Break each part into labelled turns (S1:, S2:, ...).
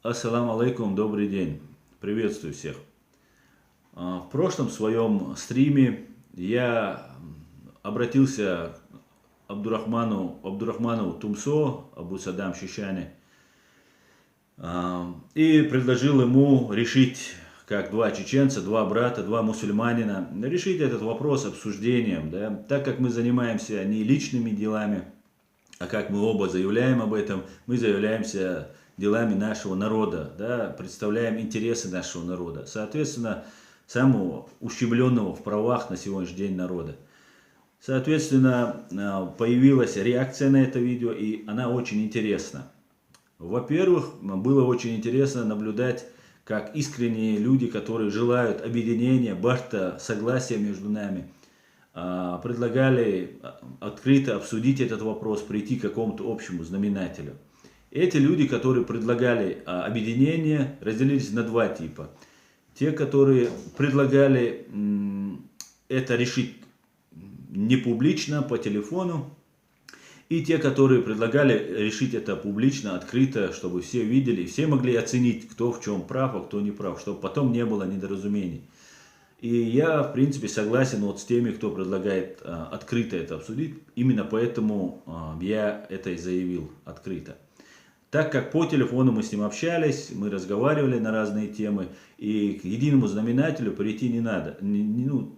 S1: Ассаламу алейкум, добрый день, приветствую всех. В прошлом своем стриме я обратился к Абдурахманову Тумсо, Абу Садам Шишане, и предложил ему решить, как два чеченца, два брата, два мусульманина, решить этот вопрос обсуждением, да? Так как мы занимаемся не личными делами, а как мы оба заявляем об этом, мы заявляемся делами нашего народа, да, представляем интересы нашего народа, соответственно, самого ущемленного в правах на сегодняшний день народа. Соответственно, появилась реакция на это видео, и она очень интересна. Во-первых, было очень интересно наблюдать, как искренние люди, которые желают объединения, башта, согласия между нами, предлагали открыто обсудить этот вопрос, прийти к какому-то общему знаменателю. Эти люди, которые предлагали объединение, разделились на два типа. Те, которые предлагали это решить не публично, по телефону, и те, которые предлагали решить это публично, открыто, чтобы все видели, все могли оценить, кто в чем прав, а кто не прав, чтобы потом не было недоразумений. И я, в принципе, согласен вот с теми, кто предлагает открыто это обсудить. Именно поэтому я это и заявил открыто. Так как по телефону мы с ним общались, мы разговаривали на разные темы, и к единому знаменателю прийти не надо.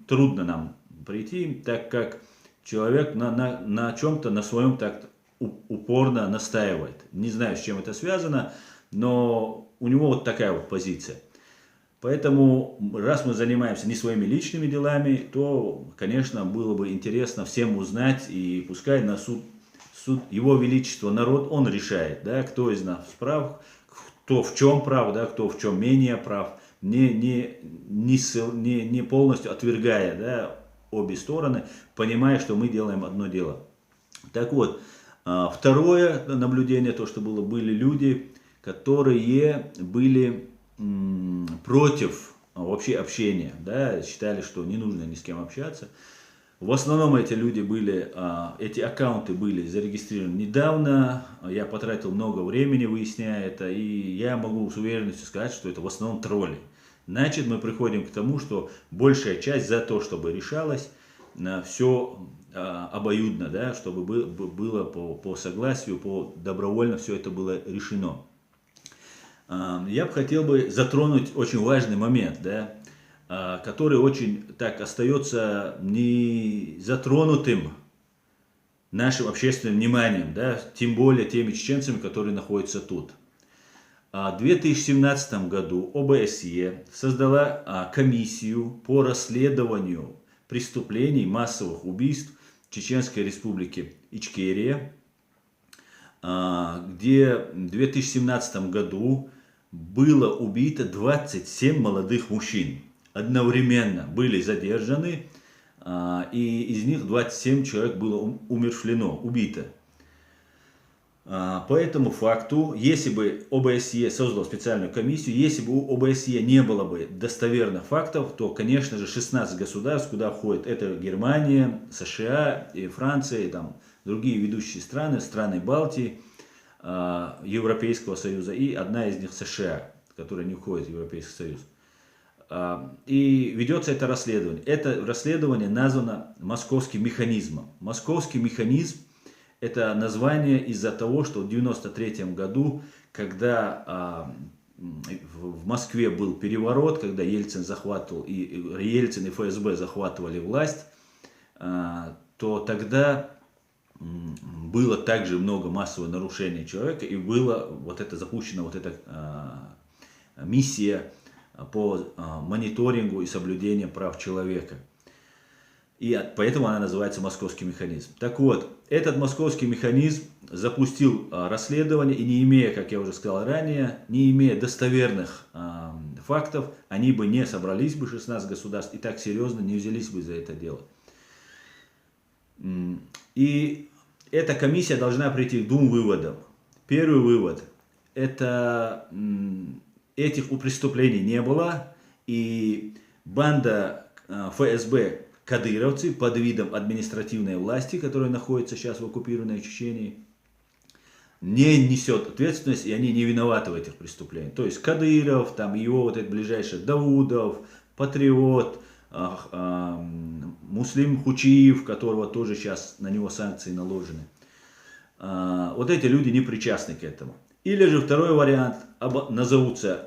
S1: Трудно нам прийти, так как человек на чем-то, на своем так упорно настаивает. Не знаю, с чем это связано, но у него вот такая вот позиция. Поэтому, раз мы занимаемся не своими личными делами, то, конечно, было бы интересно всем узнать, и пускай на суд Его Величество, народ, он решает, да, кто из нас прав, кто в чем прав, да, кто в чем менее прав, не полностью отвергая, да, обе стороны, понимая, что мы делаем одно дело. Так вот, второе наблюдение, то, что были люди, которые были против вообще общения, да, считали, что не нужно ни с кем общаться. В основном эти люди эти аккаунты были зарегистрированы недавно, я потратил много времени, выясняя это, и я могу с уверенностью сказать, что это в основном тролли. Значит, мы приходим к тому, что большая часть за то, чтобы решалось все обоюдно, да, чтобы было по согласию, добровольно все это было решено. Я бы хотел затронуть очень важный момент, да, который очень так остается не затронутым нашим общественным вниманием, да, тем более теми чеченцами, которые находятся тут. В 2017 году ОБСЕ создала комиссию по расследованию преступлений массовых убийств в Чеченской Республике Ичкерия, где в 2017 году было убито 27 молодых мужчин. Одновременно были задержаны, и из них 27 человек было умерщвлено, убито. По этому факту, если бы ОБСЕ создал специальную комиссию, если бы у ОБСЕ не было бы достоверных фактов, то, конечно же, 16 государств, куда входят, это Германия, США, и Франция, и там другие ведущие страны, страны Балтии, Европейского Союза, и одна из них США, которая не входит в Европейский Союз. И ведется это расследование. Это расследование названо «Московским механизмом». Московский механизм – это название из-за того, что в 1993 году, когда в Москве был переворот, когда Ельцин и ФСБ захватывали власть, то тогда было также много массового нарушения человека, и была запущена миссия по мониторингу и соблюдению прав человека. И поэтому она называется «Московский механизм». Так вот, этот московский механизм запустил расследование, и не имея, как я уже сказал ранее, не имея достоверных фактов, они бы не собрались бы, 16 государств, и так серьезно не взялись бы за это дело. И эта комиссия должна прийти к двум выводам. Первый вывод – это этих преступлений не было, И банда ФСБ кадыровцы под видом административной власти, которая находится сейчас в оккупированной Чечении, не несет ответственность, и они не виноваты в этих преступлениях. То есть Кадыров, там его вот этот ближайший Даудов, Патриот, Муслим Хучиев, которого тоже сейчас на него санкции наложены. Вот эти люди не причастны к этому. Или же второй вариант, назовутся,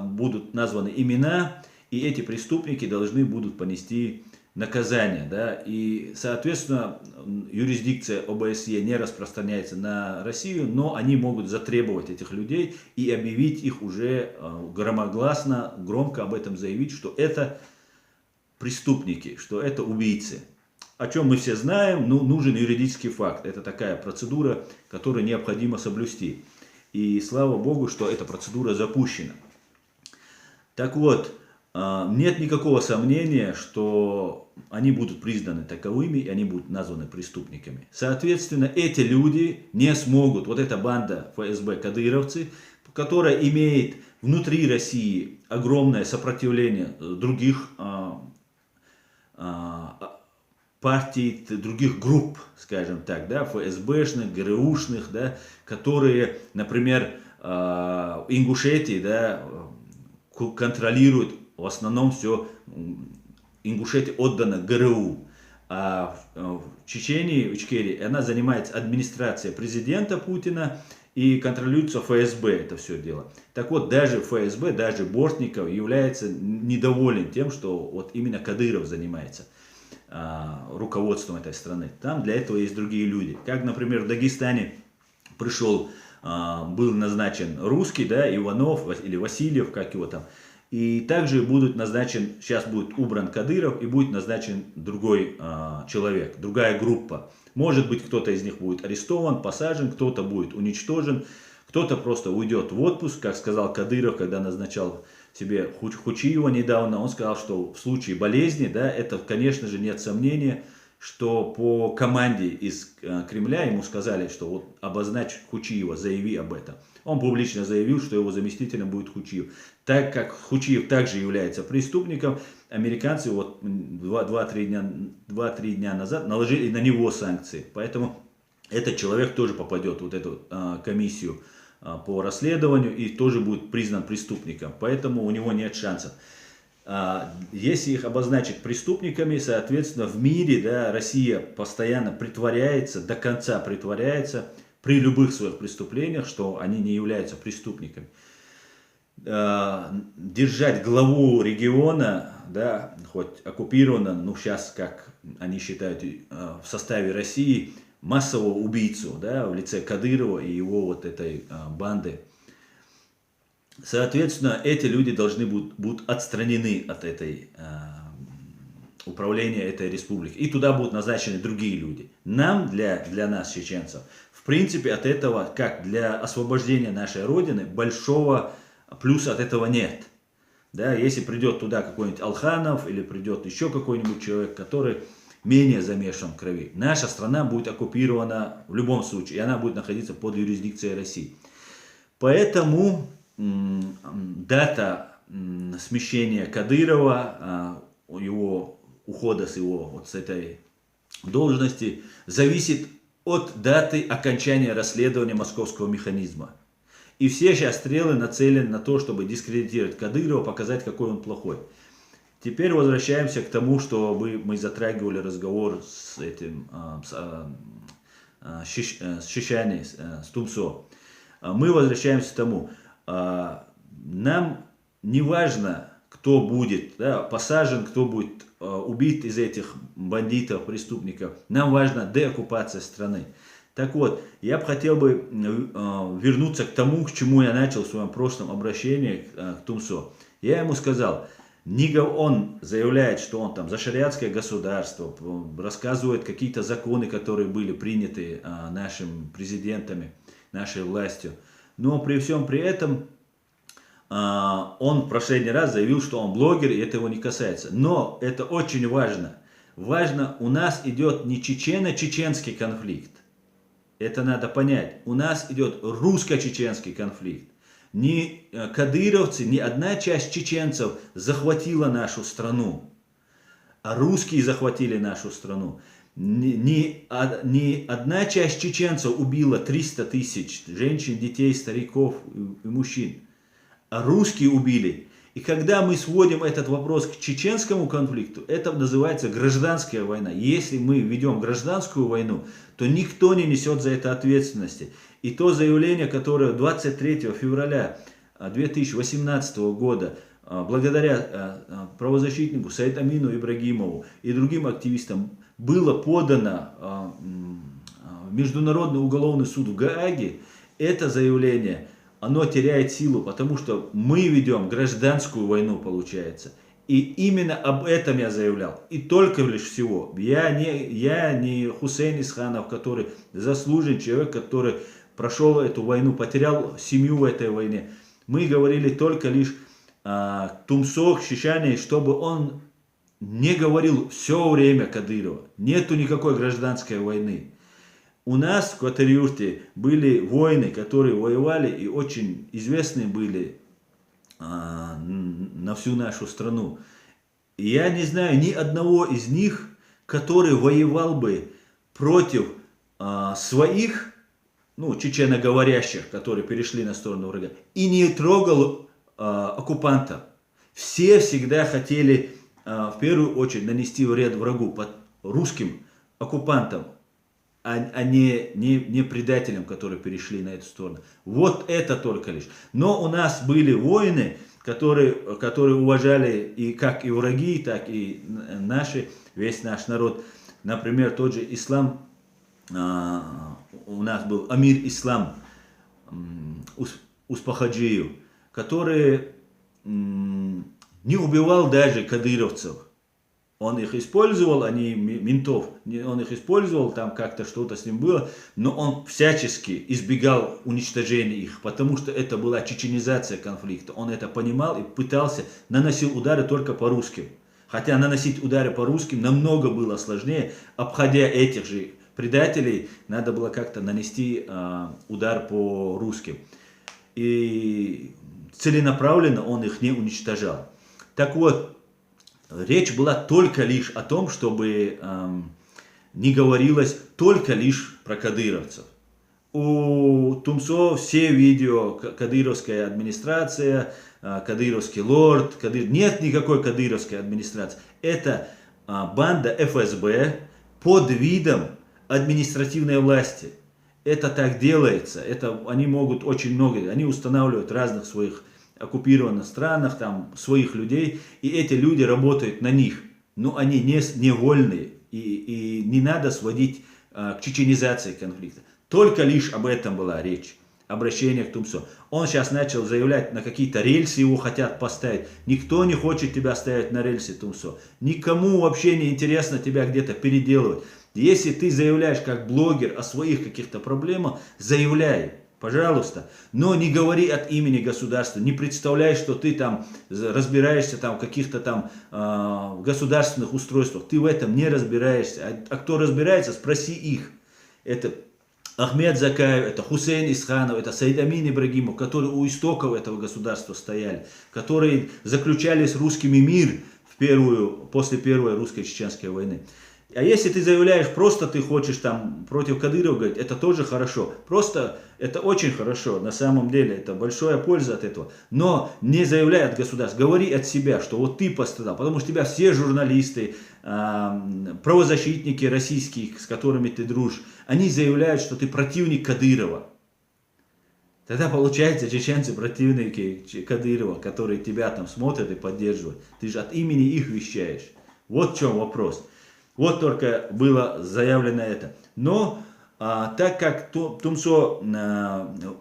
S1: будут названы имена, и эти преступники должны будут понести наказание. Да? И, соответственно, юрисдикция ОБСЕ не распространяется на Россию, но они могут затребовать этих людей и объявить их уже громогласно, громко об этом заявить, что это преступники, что это убийцы. О чем мы все знаем, но нужен юридический факт. Это такая процедура, которую необходимо соблюсти. И слава Богу, что эта процедура запущена. Так вот, нет никакого сомнения, что они будут признаны таковыми, и они будут названы преступниками. Соответственно, эти люди не смогут, вот эта банда ФСБ кадыровцы, которая имеет внутри России огромное сопротивление других партий, других групп, скажем так, да, ФСБшных, ГРУшных, да, которые, например, в Ингушетии, да, контролируют в основном все, Ингушетия отдана ГРУ, а в Чечении, в Ичкерии, она занимается администрацией президента Путина и контролируется ФСБ это все дело. Так вот, даже ФСБ, даже Бортников является недоволен тем, что вот именно Кадыров занимается руководством этой страны. Там для этого есть другие люди. Как, например, в Дагестане был назначен русский, да, Иванов или Васильев, как его там. И также будет назначен, сейчас будет убран Кадыров и будет назначен другой человек, другая группа. Может быть, кто-то из них будет арестован, посажен, кто-то будет уничтожен, кто-то просто уйдет в отпуск, как сказал Кадыров, когда назначал себе Хучиева недавно. Он сказал, что в случае болезни, да, это, конечно же, нет сомнения, что по команде из Кремля ему сказали, что вот обозначь Хучиева, заяви об этом. Он публично заявил, что его заместителем будет Хучиев. Так как Хучиев также является преступником, американцы вот 2-3 дня назад наложили на него санкции. Поэтому этот человек тоже попадет в вот эту комиссию по расследованию и тоже будет признан преступником. Поэтому у него нет шансов. Если их обозначить преступниками, соответственно, в мире, да, Россия постоянно притворяется, до конца притворяется при любых своих преступлениях, что они не являются преступниками. Держать главу региона, да, хоть оккупировано, ну сейчас, как они считают, в составе России, массового убийцу, да, в лице Кадырова и его вот этой банды. Соответственно, эти люди должны будут отстранены от этой управления этой республики. И туда будут назначены другие люди. Нам, для нас, чеченцев, в принципе, от этого, как для освобождения нашей Родины, большого плюса от этого нет. Да, если придет туда какой-нибудь Алханов или придет еще какой-нибудь человек, который менее замешан в крови, наша страна будет оккупирована в любом случае, и она будет находиться под юрисдикцией России. Поэтому дата смещения Кадырова, его ухода с его вот с этой должности, зависит от даты окончания расследования московского механизма. И все сейчас стрелы нацелены на то, чтобы дискредитировать Кадырова, показать, какой он плохой. Теперь возвращаемся к тому, что мы затрагивали разговор с этим Шишани, с Тумсо. Мы возвращаемся к тому, нам не важно, кто будет, да, посажен, кто будет убит из этих бандитов, преступников. Нам важна деоккупация страны. Так вот, я бы хотел вернуться к тому, к чему я начал в своем прошлом обращении к Тумсо. Я ему сказал, он заявляет, что он там за шариатское государство, рассказывает какие-то законы, которые были приняты нашими президентами, нашей властью. Но при всем при этом он в последний раз заявил, что он блогер, и это его не касается. Но это очень важно. Важно, у нас идет не чечено-чеченский конфликт. Это надо понять. У нас идет русско-чеченский конфликт. ни кадыровцы, ни одна часть чеченцев захватила нашу страну, а русские захватили нашу страну. Ни одна часть чеченцев убила 300 тысяч женщин, детей, стариков и мужчин, а русские убили. И когда мы сводим этот вопрос к чеченскому конфликту, это называется гражданская война. Если мы ведем гражданскую войну, то никто не несет за это ответственности. И то заявление, которое 23 февраля 2018 года, благодаря правозащитнику Саид-Амину Ибрагимову и другим активистам, было подано в Международный уголовный суд в Гааге, это заявление, оно теряет силу, потому что мы ведем гражданскую войну, получается. И именно об этом я заявлял. И только лишь всего. Я не Хусейн Исханов, который заслуженный человек, который прошел эту войну, потерял семью в этой войне. Мы говорили только лишь Тумсо Шишани, чтобы он не говорил все время Кадырова. Нету никакой гражданской войны. У нас в Кватар-Юрте были воины, которые воевали и очень известные были на всю нашу страну. И я не знаю ни одного из них, который воевал бы против своих, чеченоговорящих, которые перешли на сторону врага, и не трогал оккупантов. Все всегда хотели в первую очередь нанести вред врагу, под русским оккупантам, а не предателям, которые перешли на эту сторону. Вот это только лишь. Но у нас были воины, которые уважали и как и враги, так и весь наш народ. Например, тот же Ислам, у нас был Амир Ислам Успахаджиев, который не убивал даже кадыровцев. Он их использовал, ментов, он их использовал, там как-то что-то с ним было, но он всячески избегал уничтожения их, потому что это была чеченизация конфликта. Он это понимал и пытался, наносил удары только по русским. Хотя наносить удары по русским намного было сложнее, обходя этих же предателей, надо было как-то нанести удар по русским. И целенаправленно он их не уничтожал. Так вот, речь была только лишь о том, чтобы не говорилось только лишь про кадыровцев. У Тумсо все видео, кадыровская администрация, кадыровский лорд, нет никакой кадыровской администрации. Это банда ФСБ под видом административной власти. Это так делается, они могут очень много, они устанавливают разных своих оккупированных странах, там, своих людей, и эти люди работают на них. Но они не вольные, и не надо сводить к чеченизации конфликта. Только лишь об этом была речь, обращение к Тумсо. Он сейчас начал заявлять, на какие-то рельсы его хотят поставить. Никто не хочет тебя ставить на рельсы, Тумсо. Никому вообще не интересно тебя где-то переделывать. Если ты заявляешь как блогер о своих каких-то проблемах, заявляй. Пожалуйста, но не говори от имени государства, не представляй, что ты там разбираешься там, в каких-то там государственных устройствах. Ты в этом не разбираешься. А кто разбирается, спроси их. Это Ахмед Закаев, это Хусейн Исханов, это Саид-Амин Ибрагимов, которые у истоков этого государства стояли, которые заключали с русскими мир после первой русско-чеченской войны. А если ты заявляешь, просто ты хочешь там против Кадырова говорить, это тоже хорошо. Просто это очень хорошо, на самом деле, это большая польза от этого. Но не заявляй от государства, говори от себя, что вот ты пострадал. Потому что тебя все журналисты, правозащитники российские, с которыми ты дружишь, они заявляют, что ты противник Кадырова. Тогда получается, чеченцы противники Кадырова, которые тебя там смотрят и поддерживают. Ты же от имени их вещаешь. Вот в чем вопрос. Вот только было заявлено это. Но так как Тумсо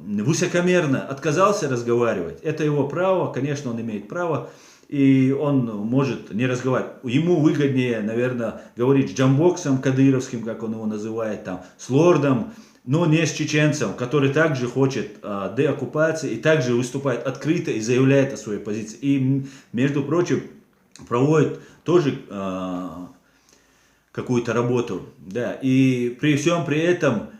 S1: высокомерно отказался разговаривать, это его право, конечно, он имеет право, и он может не разговаривать. Ему выгоднее, наверное, говорить с Джамбоксом кадыровским, как он его называет, там, с лордом, но не с чеченцем, который также хочет деоккупации и также выступает открыто и заявляет о своей позиции. И, между прочим, проводит тоже какую-то работу, да, и при всем при этом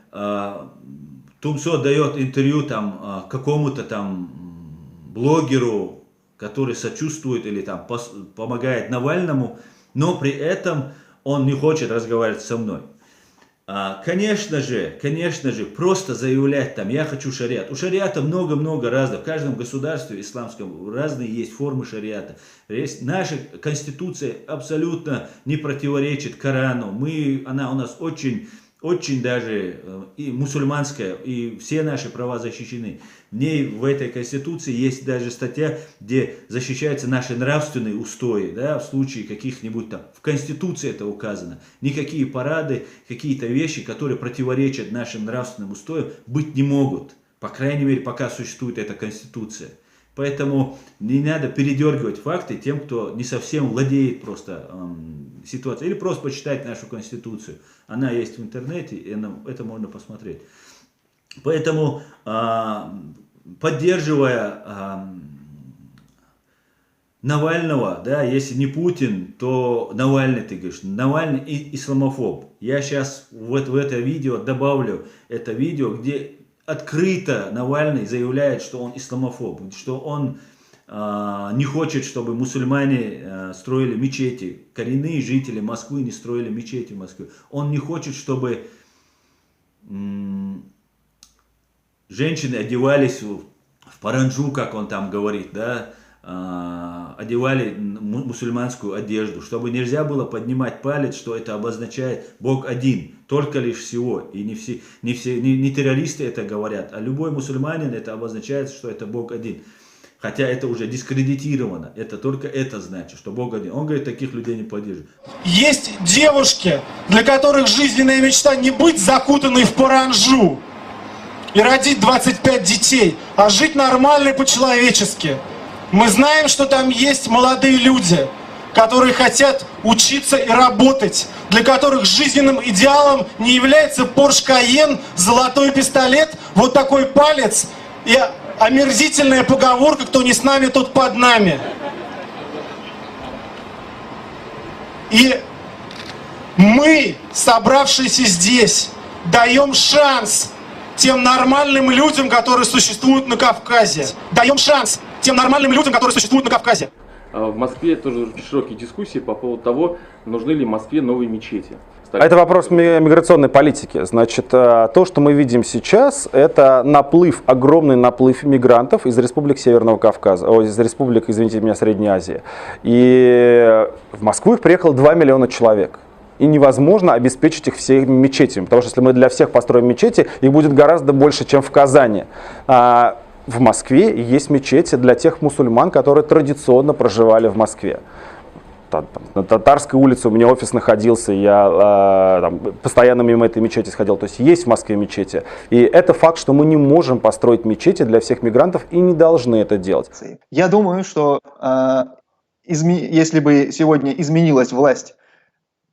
S1: Тумсо дает интервью там какому-то там блогеру, который сочувствует или там помогает Навальному, но при этом он не хочет разговаривать со мной. Конечно же, просто заявлять там, я хочу шариат. У шариата много-много разных. В каждом государстве исламском разные есть формы шариата. Наша конституция абсолютно не противоречит Корану. Она у нас очень даже и мусульманская, и все наши права защищены. В ней, в этой конституции, есть даже статья, где защищаются наши нравственные устои, да, в случае каких-нибудь там, в конституции это указано. Никакие парады, какие-то вещи, которые противоречат нашим нравственным устоям, быть не могут. По крайней мере, пока существует эта конституция. Поэтому не надо передергивать факты тем, кто не совсем владеет просто ситуацией. Или просто почитать нашу конституцию. Она есть в интернете, и это можно посмотреть. Поэтому, поддерживая Навального, да, если не Путин, то Навальный, ты говоришь, Навальный исламофоб. Я сейчас в это видео добавлю это видео, где открыто Навальный заявляет, что он исламофоб, что он не хочет, чтобы мусульмане строили мечети. Коренные жители Москвы не строили мечети в Москве. Он не хочет, чтобы женщины одевались в паранджу, как он там говорит, да, одевали мусульманскую одежду, чтобы нельзя было поднимать палец, что это обозначает Бог один, только лишь всего. И не террористы это говорят, а любой мусульманин это обозначает, что это Бог один. Хотя это уже дискредитировано, это только это значит, что Бог один. Он говорит, таких людей не поддерживает.
S2: Есть девушки, для которых жизненная мечта не быть закутанной в паранджу и родить 25 детей, а жить нормально и по-человечески. Мы знаем, что там есть молодые люди, которые хотят учиться и работать, для которых жизненным идеалом не является Porsche Cayenne, золотой пистолет, вот такой палец и омерзительная поговорка «кто не с нами, тот под нами». И мы, собравшиеся здесь, даем шанс тем нормальным людям, которые существуют на Кавказе. Даем шанс тем нормальным людям, которые существуют на Кавказе.
S3: В Москве тоже широкие дискуссии по поводу того, нужны ли Москве новые мечети.
S4: Это вопрос миграционной политики. Значит, то, что мы видим сейчас, это огромный наплыв мигрантов из республик Северного Кавказа, из республик, извините меня, Средней Азии. И в Москву их приехало 2 миллиона человек. И невозможно обеспечить их всеми мечетями, потому что если мы для всех построим мечети, их будет гораздо больше, чем в Казани. В Москве есть мечети для тех мусульман, которые традиционно проживали в Москве. На Татарской улице у меня офис находился, я постоянно мимо этой мечети сходил. То есть в Москве мечети. И это факт, что мы не можем построить мечети для всех мигрантов и не должны это делать.
S5: Я думаю, что если бы сегодня изменилась власть,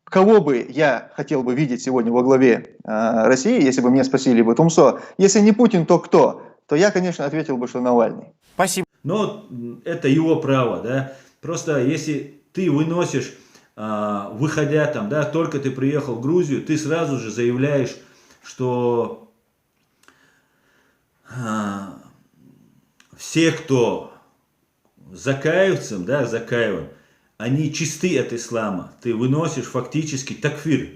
S5: кого бы я хотел бы видеть сегодня во главе России, если бы меня спросили бы, Тумсо, если не Путин, то кто? То я, конечно, ответил бы, что Навальный.
S4: Спасибо.
S1: Но это его право, да. Просто если ты выносишь, выходя там, да, только ты приехал в Грузию, ты сразу же заявляешь, что все, кто закаиваются, да, закаивают, они чисты от ислама. Ты выносишь фактически такфир.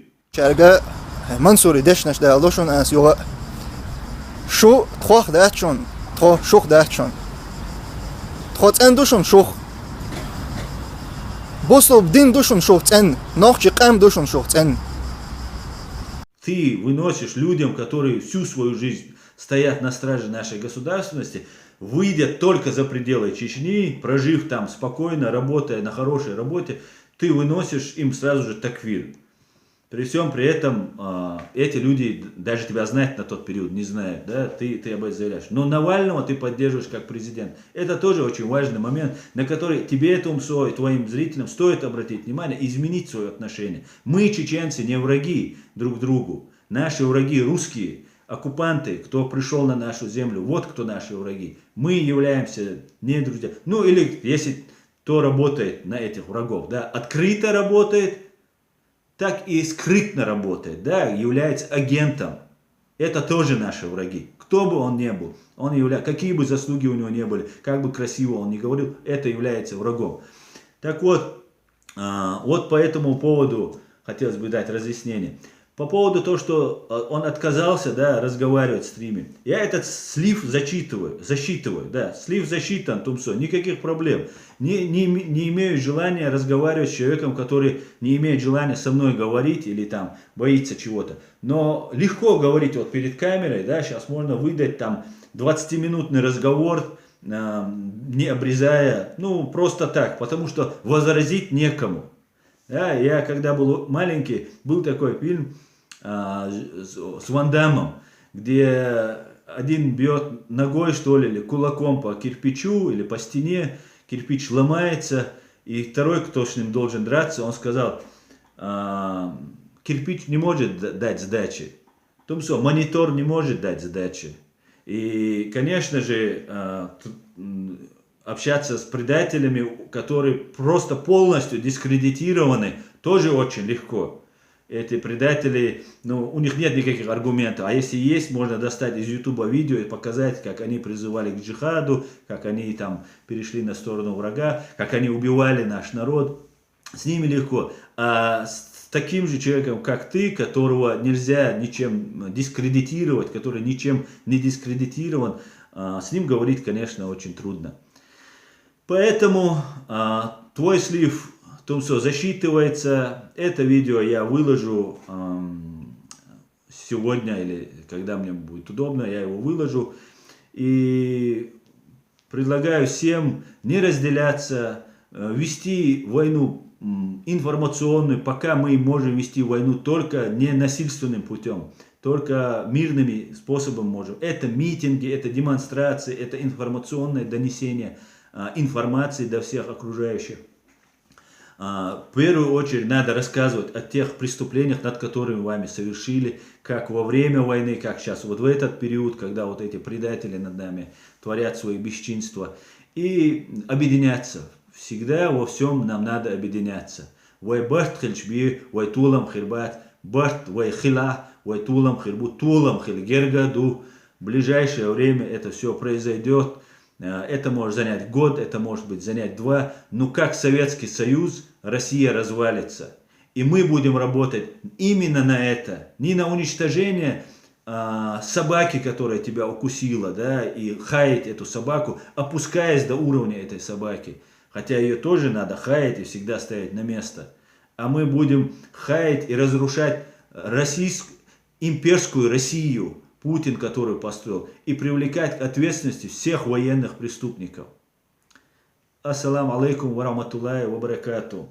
S6: شو تخوخ دهتشون تخو شوخ دهتشون تخوت ان دوشون شوخ بوسو بدين دوشون شوخ ان نوخ قام دوشون шух ان.
S1: Ты выносишь людям, которые всю свою жизнь стоят на страже нашей государственности, выйдя только за пределы Чечни, прожив там спокойно, работая на хорошей работе, ты выносишь им сразу же такфир. При всем при этом эти люди даже тебя знать на тот период не знают, да, ты об этом заявляешь. Но Навального ты поддерживаешь как президент. Это тоже очень важный момент, на который тебе, Тумсо, и твоим зрителям стоит обратить внимание, изменить свое отношение. Мы, чеченцы, не враги друг другу. Наши враги русские, оккупанты, кто пришел на нашу землю, вот кто наши враги. Мы являемся не друзья. Ну или если кто работает на этих врагов, да, открыто работает, так и скрытно работает, да, является агентом Это тоже наши враги. Кто бы он ни был, какие бы заслуги у него не были, как бы красиво он ни говорил, это является врагом. Так вот, вот по этому поводу хотелось бы дать разъяснение. По поводу того, что он отказался, да, разговаривать в стриме. Я этот слив засчитываю, да, слив засчитан, Тумсо, никаких проблем. Не имею желания разговаривать с человеком, который не имеет желания со мной говорить или там боится чего-то. Но легко говорить вот перед камерой, да, сейчас можно выдать там 20-минутный разговор, не обрезая, ну, просто так, потому что возразить некому. Да, я когда был маленький, был такой фильм с Ван Даммом, где один бьет ногой, что ли, или кулаком по кирпичу или по стене, кирпич ломается, и второй, кто с ним должен драться, он сказал, кирпич не может дать сдачи, Тумсо, монитор не может дать сдачи. И, конечно же, общаться с предателями, которые просто полностью дискредитированы, тоже очень легко. Эти предатели, ну, у них нет никаких аргументов. А если есть, можно достать из ютуба видео и показать, как они призывали к джихаду, как они там перешли на сторону врага, как они убивали наш народ. С ними легко. А с таким же человеком, как ты, которого нельзя ничем дискредитировать, который ничем не дискредитирован, с ним говорить, конечно, очень трудно. Поэтому твой слив, Тумсо, засчитывается. Это видео я выложу сегодня или когда мне будет удобно, я его выложу. И предлагаю всем не разделяться, вести войну информационную, пока мы можем вести войну только не насильственным путем, только мирными способами можем. Это митинги, это демонстрации, это информационное донесение информации до всех окружающих. В первую очередь надо рассказывать о тех преступлениях, над которыми вами совершили, как во время войны, как сейчас, вот в этот период, когда вот эти предатели над нами творят свои бесчинства. И объединяться. Всегда во всем нам надо объединяться. Вай барт хельчби, вай тулам хирбат, барт вай хила, вай тулам хирбу, тулам хильгергаду. В ближайшее время это все произойдет. Это может занять год, это может быть занять 2. Но как Советский Союз, Россия развалится. И мы будем работать именно на это. Не на уничтожение собаки, которая тебя укусила, да, и хаять эту собаку, опускаясь до уровня этой собаки. Хотя ее тоже надо хаять и всегда ставить на место. А мы будем хаять и разрушать имперскую Россию, Путин, который построил, и привлекать к ответственности всех военных преступников. Ассаламу алейкум ва рахматуллахи ва баракатуху.